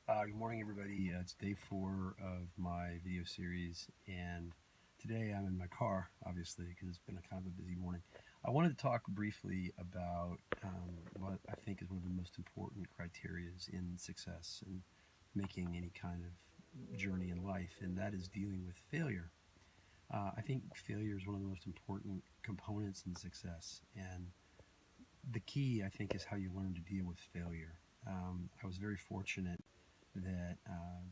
Good morning, everybody. It's day 4 of my video series, and today I'm in my car, obviously, because it's been a kind of a busy morning. I wanted to talk briefly about what I think is one of the most important criterias in success and making any kind of journey in life, and that is dealing with failure. I think failure is one of the most important components in success, and the key, I think, is how you learn to deal with failure. I was very fortunate that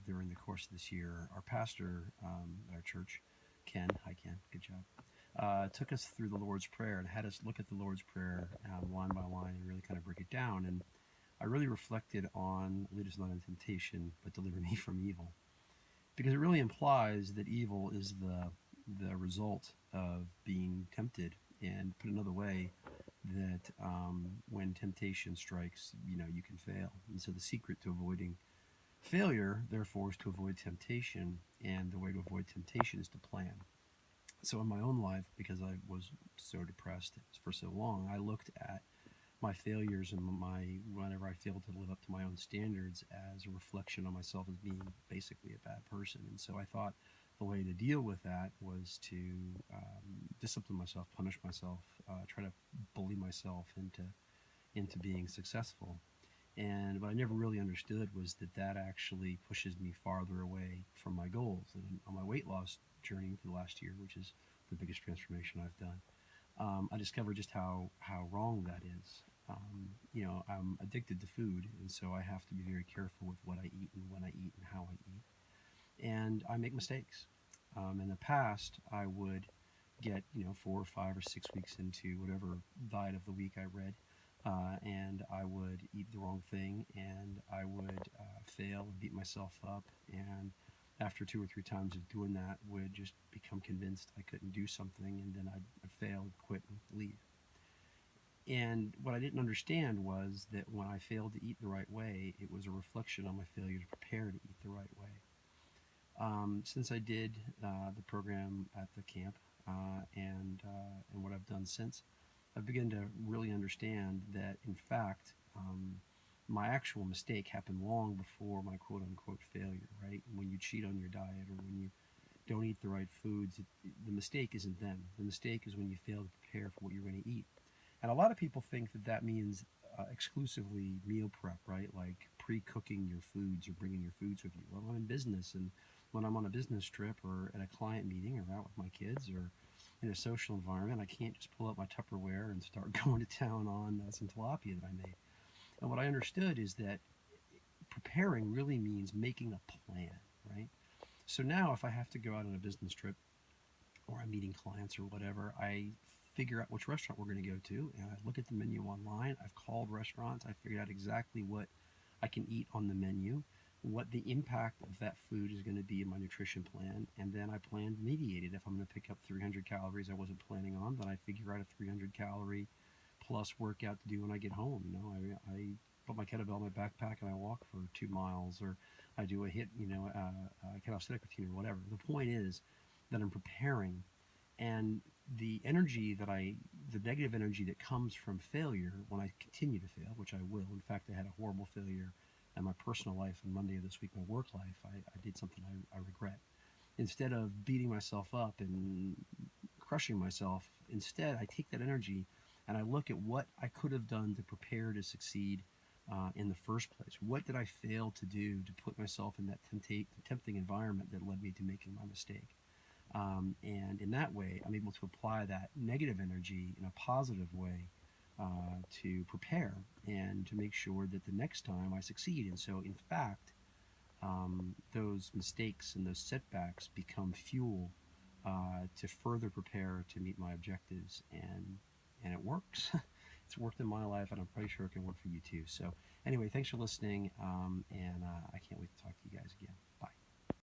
during the course of this year, our pastor at our church, Ken, hi Ken, good job, took us through the Lord's Prayer and had us look at the Lord's Prayer line by line and really kind of break it down. And I really reflected on lead us not into temptation, but deliver me from evil, because it really implies that evil is the result of being tempted. And put another way, that when temptation strikes, you can fail. And so the secret to avoiding failure, therefore, is to avoid temptation, and the way to avoid temptation is to plan. So in my own life, because I was so depressed for so long, I looked at my failures and whenever I failed to live up to my own standards as a reflection on myself as being basically a bad person. And so I thought the way to deal with that was to discipline myself, punish myself, try to bully myself into being successful. And what I never really understood was that actually pushes me farther away from my goals. And on my weight loss journey for the last year, which is the biggest transformation I've done, I discovered just how wrong that is. I'm addicted to food, and so I have to be very careful with what I eat and when I eat and how I eat. And I make mistakes. In the past, I would get 4 or 5 or 6 weeks into whatever diet of the week I read, and I would eat the wrong thing, and I would fail and beat myself up, and after 2 or 3 times of doing that, would just become convinced I couldn't do something, and then I'd fail, quit, and leave. And what I didn't understand was that when I failed to eat the right way, it was a reflection on my failure to prepare to eat the right way. Since I did the program at the camp and what I've done since, I've begun to really understand that, in fact, my actual mistake happened long before my quote unquote failure, right? When you cheat on your diet or when you don't eat the right foods, the mistake isn't then. The mistake is when you fail to prepare for what you're going to eat. And a lot of people think that means exclusively meal prep, right? Like pre-cooking your foods or bringing your foods with you. Well, I'm in business, and when I'm on a business trip or at a client meeting or out with my kids or in a social environment, I can't just pull out my Tupperware and start going to town on some tilapia that I made. And what I understood is that preparing really means making a plan, right? So now if I have to go out on a business trip or I'm meeting clients or whatever, I figure out which restaurant we're going to go to, and I look at the menu online. I've called restaurants. I figured out exactly what I can eat on the menu, what the impact of that food is going to be in my nutrition plan, and then I plan to mediate it. If I'm going to pick up 300 calories I wasn't planning on, then I figure out a 300 calorie plus workout to do when I get home. I put my kettlebell in my backpack and I walk for 2 miles, or I do a hit, calisthenic routine or whatever. The point is that I'm preparing, and the negative energy that comes from failure when I continue to fail, which I will. In fact, I had a horrible failure in my personal life on Monday of this week, my work life. I did something I regret. Instead of beating myself up and crushing myself, instead I take that energy and I look at what I could have done to prepare to succeed in the first place. What did I fail to do to put myself in that tempting environment that led me to making my mistake? And in that way, I'm able to apply that negative energy in a positive way to prepare and to make sure that the next time I succeed. And so, in fact, those mistakes and those setbacks become fuel to further prepare to meet my objectives, and it works. It's worked in my life, and I'm pretty sure it can work for you too. So, anyway, thanks for listening, and I can't wait to talk to you guys again. Bye.